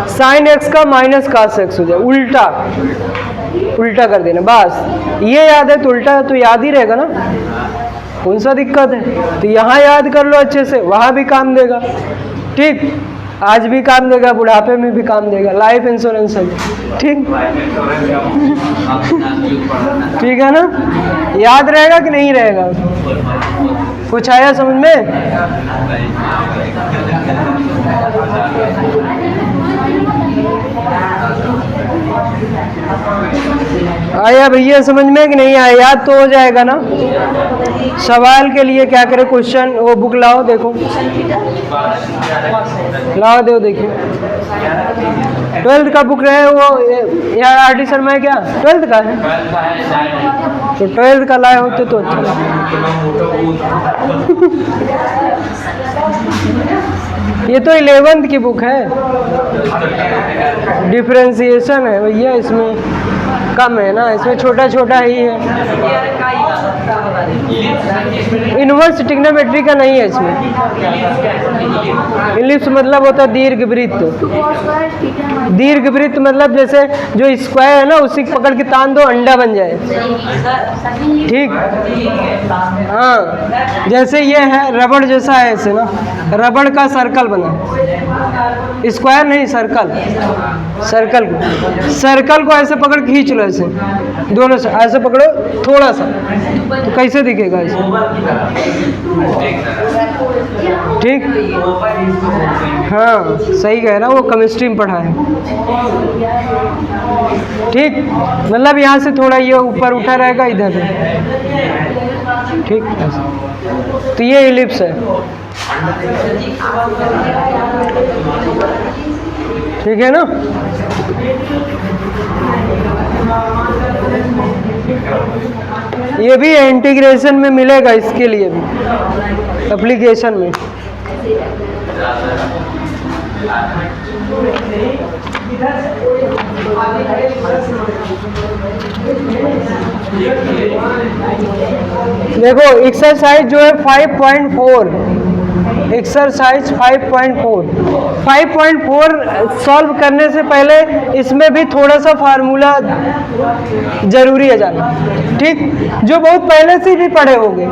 साइन एक्स का माइनस कास एक्स हो जाएगा, उल्टा उल्टा कर देना। बस ये याद है तो उल्टा तो याद ही रहेगा ना, कौन सा दिक्कत है? तो यहाँ याद कर लो अच्छे से, वहाँ भी काम देगा। ठीक, आज भी काम देगा, बुढ़ापे में भी काम देगा, लाइफ इंश्योरेंस है। ठीक ठीक है ना? याद रहेगा कि नहीं रहेगा? कुछ आया समझ में? आया भैया समझ में कि नहीं आया? याद तो हो जाएगा ना। सवाल के लिए क्या करें? क्वेश्चन वो बुक लाओ, देखो लाओ, दो देखिए। 12th का बुक रहे वो या आर डी शर्मा है क्या? 12th का है तो 12th का लाए होते तो अच्छा। ये तो 11th की बुक है, डिफरेंशिएशन है भैया, इसमें कम है ना, इसमें छोटा छोटा ही है। इनवर्स ट्रिग्नोमेट्री का नहीं है इसमें। इलिप्स मतलब होता है दीर्घ वृत्त। दीर्घ वृत्त मतलब जैसे जो स्क्वायर है ना उसी को पकड़ के तान दो, अंडा बन जाए। ठीक, हाँ, जैसे ये है रबड़ जैसा है ऐसे ना, रबड़ का सर्कल बना, स्क्वायर नहीं सर्कल, सर्कल को ऐसे पकड़ के खींच लो, ऐसे दोनों से ऐसे पकड़ो थोड़ा सा, तो कैसे दिखेगा इसमें? ठीक, हाँ सही कह रहा, वो केमिस्ट्री में पढ़ा है। ठीक, मतलब यहाँ से थोड़ा ये ऊपर उठा रहेगा इधर से। ठीक, तो ये इलिप्स है। ठीक है ना? ये भी इंटीग्रेशन में मिलेगा, इसके लिए भी एप्लीकेशन में। देखो एक्सरसाइज जो है 5.4, एक्सरसाइज 5.4 सॉल्व करने से पहले इसमें भी थोड़ा सा फार्मूला जरूरी है जानना। ठीक, जो बहुत पहले से भी पढ़े होंगे,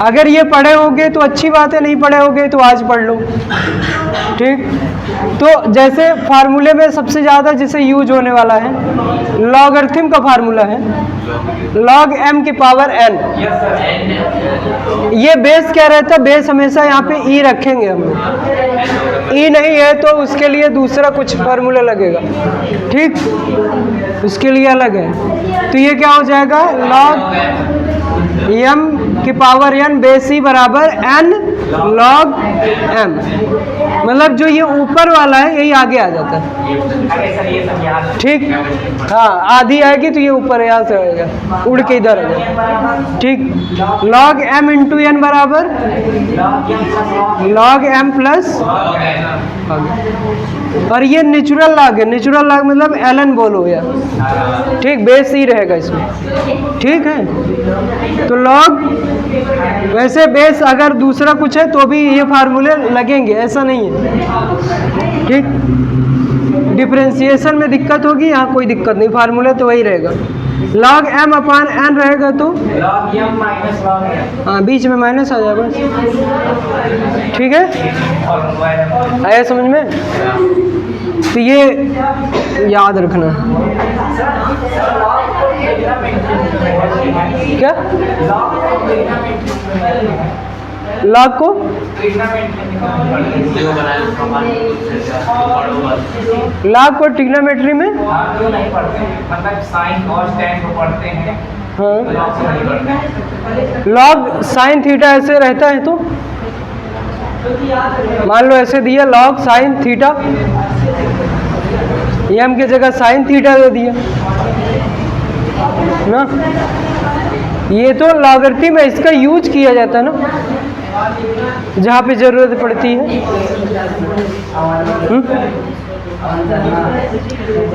अगर ये पढ़े होंगे तो अच्छी बात है, नहीं पढ़े होंगे तो आज पढ़ लो। ठीक, तो जैसे फार्मूले में सबसे ज़्यादा जिसे यूज होने वाला है लॉगरिथम का फार्मूला है, log m की पावर n। ये बेस क्या रहता है? बेस हमेशा यहाँ पे e रखेंगे हम लोग, e नहीं है तो उसके लिए दूसरा कुछ फार्मूला लगेगा। ठीक, उसके लिए अलग है। तो ये क्या हो जाएगा? log m की पावर n बेस e बराबर n log m। मतलब जो ये ऊपर वाला है यही आगे आ जाता है। ठीक, हाँ आधी आएगी तो ये ऊपर यहाँ से आएगा, उड़ के इधर आ जाएगा। ठीक, log m इंटू n बराबर log m प्लस, और ये नेचुरल लॉग है। नेचुरल लॉग मतलब ln बोलो या। ठीक, बेस ही रहेगा इसमें। ठीक है, तो log, वैसे बेस अगर दूसरा कुछ है तो भी ये फार्मूले लगेंगे, ऐसा नहीं है। ठीक, डिफरेंशिएशन में दिक्कत होगी, यहाँ कोई दिक्कत नहीं, फार्मूला तो वही रहेगा। log m अपान n रहेगा तो log m minus log m। हाँ, बीच में माइनस आ जाएगा। ठीक है, आया समझ में? तो ये याद रखना। क्या log को log को ट्रिग्नोमेट्री में नहीं पढ़ते, मतलब साइन और tan को पढ़ते हैं। हाँ, log से नहीं पढ़ते। log साइन थीटा ऐसे रहता है तो मान लो ऐसे दिया log साइन थीटा, m की जगह साइन थीटा दे दिया ना। ये तो लॉगरिथम में इसका यूज किया जाता है ना, जहाँ पे ज़रूरत पड़ती है।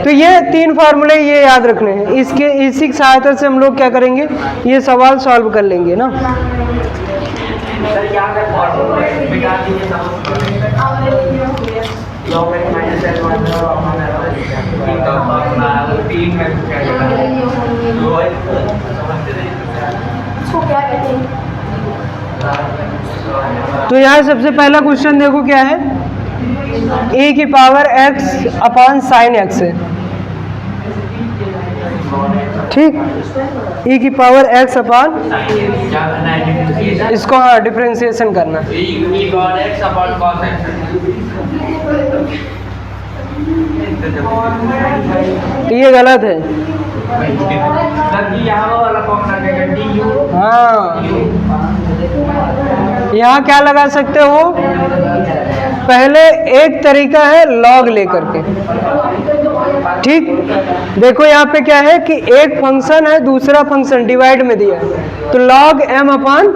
तो ये तीन फार्मूले ये याद रखने हैं, इसके इसी की सहायता से हम लोग क्या करेंगे, ये सवाल सॉल्व कर लेंगे ना। सर याद है बिठा दीजिए सब। log m माइनस n तीन में क्या इसको क्या कहते हैं? तो यहाँ सबसे पहला क्वेश्चन देखो क्या है, e की power x upon sine x है। ठीक, e की पावर x अपान, इसको हाँ डिफरेंशिएशन करना। तो ये गलत है। हाँ, यहाँ क्या लगा सकते हो, पहले एक तरीका है लॉग लेकर के। ठीक, देखो यहाँ पे क्या है कि एक फंक्शन है, दूसरा फंक्शन डिवाइड में दिया है, तो log m अपान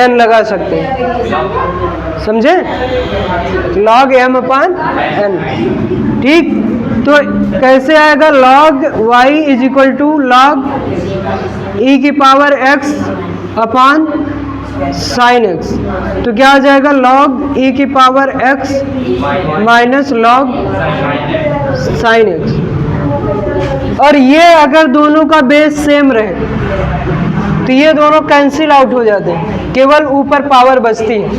n लगा सकते हैं। समझे? log m अपान n। ठीक, तो कैसे आएगा, log y is equal to log e की power x upon sine x। तो क्या आ जाएगा, log e की power x minus log sine x। और ये अगर दोनों का बेस सेम रहे तो ये दोनों कैंसिल आउट हो जाते हैं, केवल ऊपर पावर बचती है।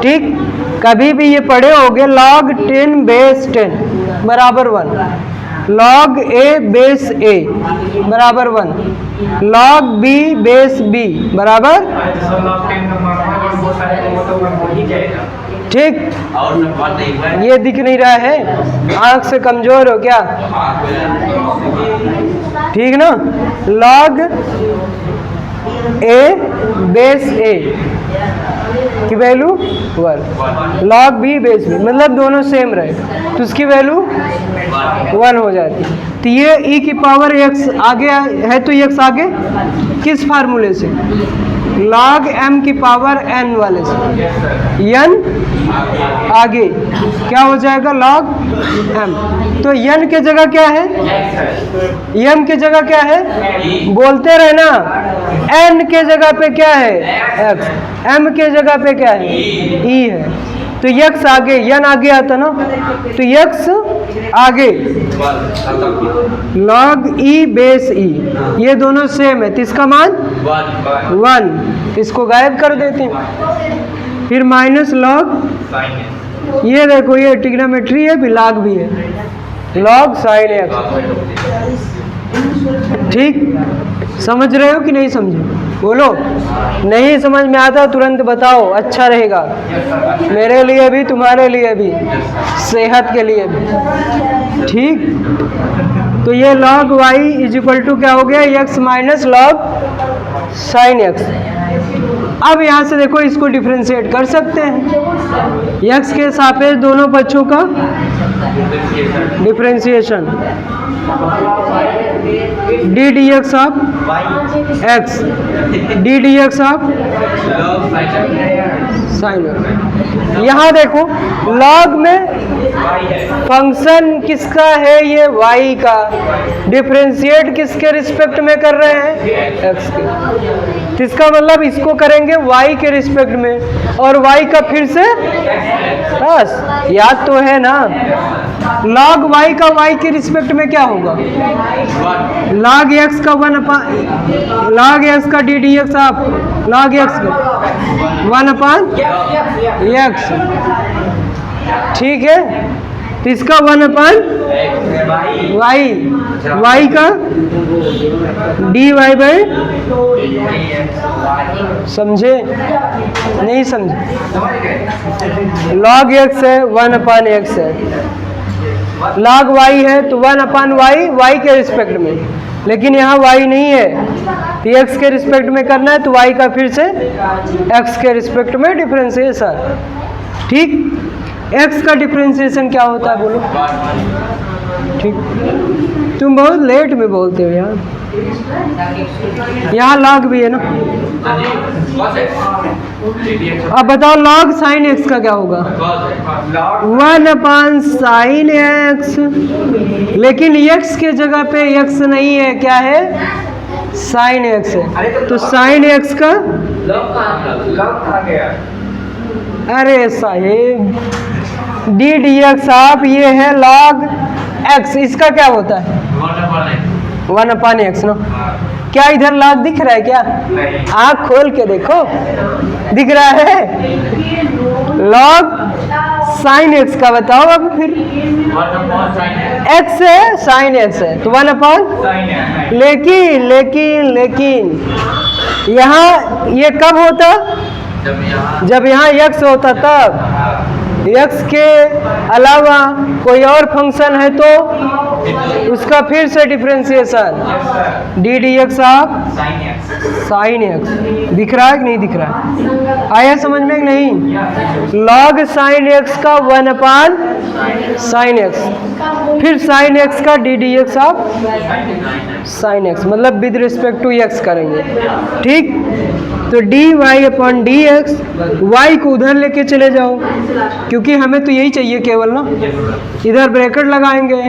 ठीक, कभी भी ये पढ़े होगे log 10 बेस 10 बराबर 1, log a बेस a बराबर 1, log b बेस b बराबर, ठीक। और सब बात नहीं हुआ ये दिख नहीं रहा है, आंख से कमजोर हो क्या? ठीक ना, log a बेस a की value 1, log b base b मतलब दोनों सेम रहे तो उसकी वैल्यू 1 हो जाती। तो ये e की पावर x आगे है, तो x आगे किस फार्मूले से? log m की पावर n वाले से, n आगे क्या हो जाएगा? log m। तो n की जगह क्या है? m की जगह क्या है? बोलते रहे ना, n के जगह पे क्या है? x, m के जगह पे क्या है? e है। तो x आगे, n आगे आता ना, तो x आगे log e बेस e, ये दोनों सेम है तो इसका मान 1, इसको गायब कर देते हैं। फिर माइनस log, ये देखो ये ट्रिग्नोमेट्री है भी, log भी है, log sin x, ठीक। समझ रहे हो कि नहीं समझे? बोलो, नहीं समझ में आता तुरंत बताओ, अच्छा रहेगा मेरे लिए भी, तुम्हारे लिए भी, सेहत के लिए भी, ठीक। तो ये log y is equal to क्या हो गया? x minus log sin x। अब यहाँ से देखो इसको डिफ्रेंशिएट कर सकते हैं, x के सापेक्ष दोनों पक्षों का differentiation, d dx of x, d dx of sin x। यहाँ देखो log में फंक्शन किसका है? ये y का, डिफ्रेंशिएट किसके रिस्पेक्ट में कर रहे हैं? x के। इसका मतलब इसको करेंगे y के रिस्पेक्ट में, और y का फिर से बस, याद तो है ना, log y का y के रिस्पेक्ट में क्या होगा? log x का 1 अपान, log x का d dx of log x का 1 अपान x, ठीक है। तो इसका 1 अपान y, y का dy बाई, समझे नहीं समझे? log x है, 1 अपान x है, log y है तो 1 अपान y, y के रिस्पेक्ट में, लेकिन यहाँ y नहीं है तो x के रिस्पेक्ट में करना है, तो y का फिर से x के रिस्पेक्ट में डिफरेंशिएशन, ठीक। x का डिफरेंशिएशन क्या होता है बोलो? ठीक, तुम बहुत लेट में बोलते हो यार, यहाँ log भी है ना। अब बताओ log sin x का क्या होगा? 1 अपान sin x, लेकिन x के जगह पे x नहीं है, क्या है? sin x है, तो sin x का, अरे साहेब d dx आप, ये है log x, इसका क्या होता है? 1 अपान x ना। क्या इधर log दिख रहा है क्या? आँख खोल के देखो, दिख रहा है? log sin x का बताओ अब फिर, x है, sin x है तो 1 अपान, लेकिन यहाँ ये कब होता? जब यहाँ x होता तब, x के अलावा कोई और फंक्शन है तो उसका फिर से differentiation, d dx of sin x, दिख रहा है कि नहीं दिख रहा है? आया समझ में कि नहीं? log sin x का 1 अपान sin x, फिर sin x का d dx of sin x, मतलब विद रिस्पेक्ट टू x करेंगे, ठीक। तो dy अपॉन dx, y को उधर लेके चले जाओ, क्योंकि हमें तो यही चाहिए केवल ना, इधर ब्रैकेट लगाएंगे,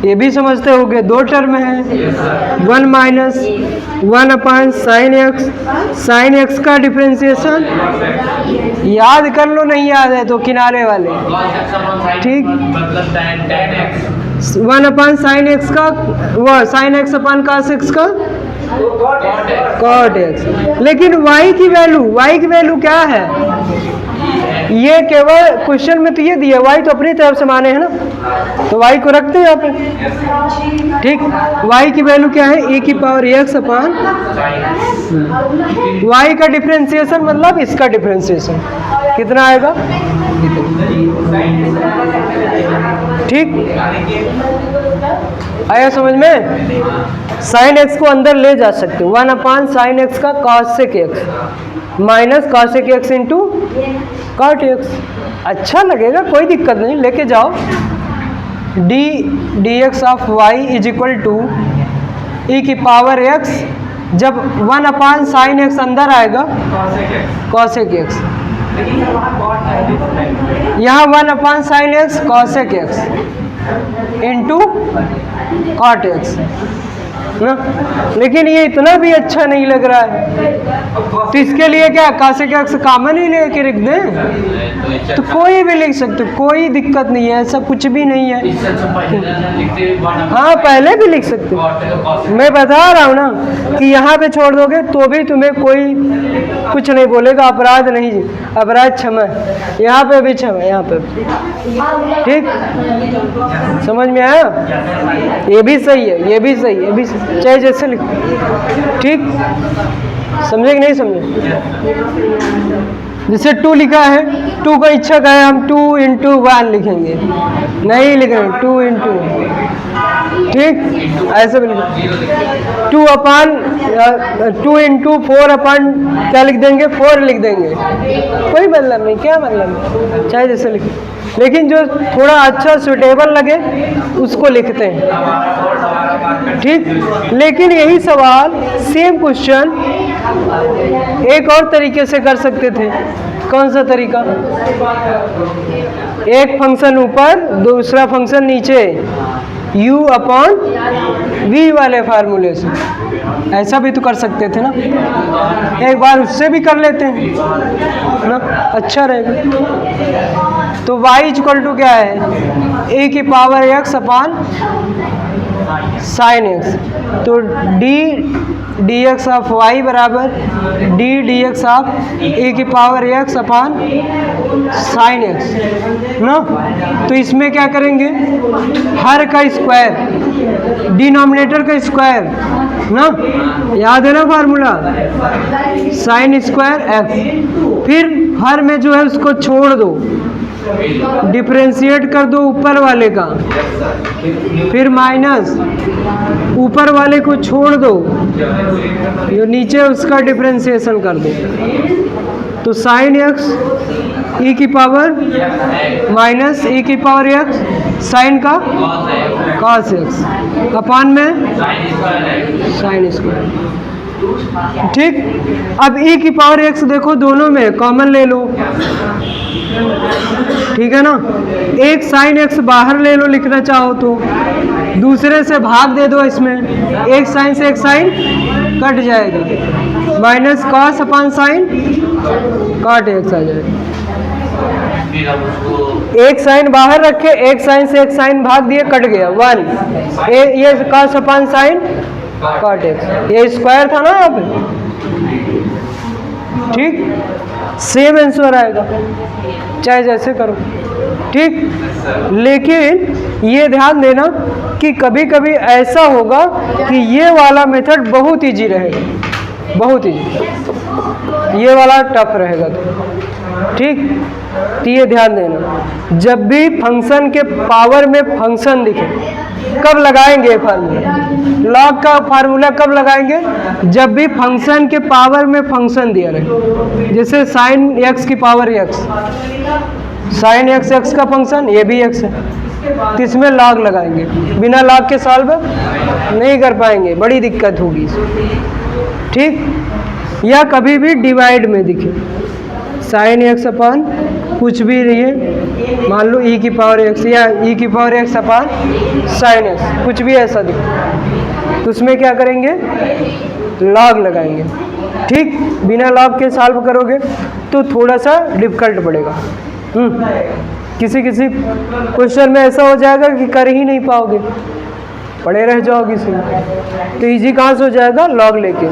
ये भी समझते होगे, दो टर्म है, 1 माइनस 1 अपान sin x का डिफरेंशिएशन, याद कर लो, नहीं याद है तो किनारे वाले, ठीक। 1 अपान sin x का, वो sin x अपान cos x का cot x, लेकिन y की वैल्यू क्या है? ये केवल क्वेश्चन में तो ये दिया, y तो अपनी तरफ से माने है ना, तो y को रखते हैं यहाँ पे, ठीक। y की वैल्यू क्या है, e की पावर x अपान y का डिफरेंशिएशन मतलब इसका डिफरेंशिएशन कितना आएगा, ठीक। आया समझ में। साइन एक्स को अंदर ले जा सकते हो, 1 अपान साइन एक्स का cosec X minus cosec x into cot X. अच्छा लगेगा, कोई दिक्कत नहीं, लेके जाओ। D x of Y is equal to E की पावर एक्स, जब 1 अपान साइन एक्स अंदर आएगा कॉसेक एक्स, यहाँ 1 upon sine x cosec x into cot x ना। लेकिन ये इतना भी अच्छा नहीं लग रहा है, तो इसके लिए क्या कॉसेक एक्स कॉमन ही लेके लिख दें, तो कोई भी लिख सकते, कोई दिक्कत नहीं है, ऐसा कुछ भी नहीं है। हाँ पहले भी लिख सकते, मैं बता रहा हूँ ना कि यहाँ पे छोड़ दोगे तो भी तुम्हें कोई कुछ नहीं बोलेगा, अपराध नहीं, अपराध क्षमा, यहाँ पे भी क्षमा, यहाँ पे ठीक। समझ में आया, ये भी सही है, ये भी सही है, ये भी सही, चाहे जैसे लिखो, ठीक। समझे कि नहीं समझे। जैसे 2 लिखा है, 2 का इच्छा का है, हम 2 इंटू 1 लिखेंगे, नहीं लिखेंगे 2 इंटू, ठीक। ऐसे भी लिखेंगे 2 अपान 2 इंटू 4 अपान क्या लिख देंगे, 4 लिख देंगे, कोई मतलब नहीं, क्या मतलब नहीं, चाहे जैसे लिखें, लेकिन जो थोड़ा अच्छा सूटेबल लगे उसको लिखते हैं, ठीक। लेकिन यही सवाल सेम क्वेश्चन एक और तरीके से कर सकते थे। कौन सा तरीका, एक फंक्शन ऊपर दूसरा फंक्शन नीचे, u अपॉन v वाले फार्मूले से, ऐसा भी तो कर सकते थे ना, एक बार उससे भी कर लेते हैं ना, अच्छा रहेगा। तो y इक्वल टू क्या है, e की power x upon sine x, तो डी एक्स ऑफ वाई बराबर डी एक्स ऑफ ए की पावर एक्स अपान साइन एक्स ना। तो इसमें क्या करेंगे, हर का स्क्वायर, डिनोमिनेटर का स्क्वायर ना, याद है ना फार्मूला, साइन स्क्वायर एक्स, फिर हर में जो है उसको छोड़ दो, डिफरेंशिएट कर दो ऊपर वाले का, फिर माइनस ऊपर वाले को छोड़ दो, जो नीचे उसका डिफरेंशिएशन कर दो, तो साइन एक्स ई की पावर माइनस ई की पावर एक्स साइन का कॉस एक्स अपान में साइन स्क्वायर, ठीक। अब ई की पावर एक्स देखो दोनों में कॉमन ले लो, ठीक है ना, एक साइन एक्स बाहर ले लो लिखना चाहो तो, दूसरे से भाग दे दो, इसमें एक साइन से एक साइन कट जाएगा, minus cos upon sine cot X आ जाएगा। एक साइन बाहर रखे, एक साइन से एक साइन भाग दिए, कट गया 1, ये cos upon sine cot x, ये स्क्वायर था ना यहाँ पे, ठीक। सेम आंसर आएगा चाहे जैसे करो, ठीक। लेकिन ये ध्यान देना कि कभी कभी ऐसा होगा कि ये वाला मेथड बहुत इजी रहेगा, बहुत इजी, ये वाला टफ रहेगा, ठीक। तो ये ध्यान देना, जब भी फंक्शन के पावर में फंक्शन दिखे कब लगाएंगे फार्मूला, लॉग का फार्मूला कब लगाएंगे, जब भी फंक्शन के पावर में फंक्शन दिया रहे, जैसे साइन एक्स की power x, sine x x का फंक्शन, ये भी एक्स है, तो इसमें लॉग लगाएंगे, बिना लॉग के सॉल्व नहीं कर पाएंगे, बड़ी दिक्कत होगी, ठीक। या कभी भी डिवाइड में दिखे, साइन एक्स अपान कुछ भी रहिए, मान लो ई की पावर एक्स या ई की पावर एक्स अपान साइन एक्स, कुछ भी ऐसा दिखे, तो उसमें क्या करेंगे, लॉग लगाएंगे, ठीक। बिना लॉग के सॉल्व करोगे तो थोड़ा सा डिफिकल्ट पड़ेगा, किसी किसी क्वेश्चन में ऐसा हो जाएगा कि कर ही नहीं पाओगे, पड़े रह जाओगे इसमें, तो इजी कहाँ से हो जाएगा, लॉग लेके।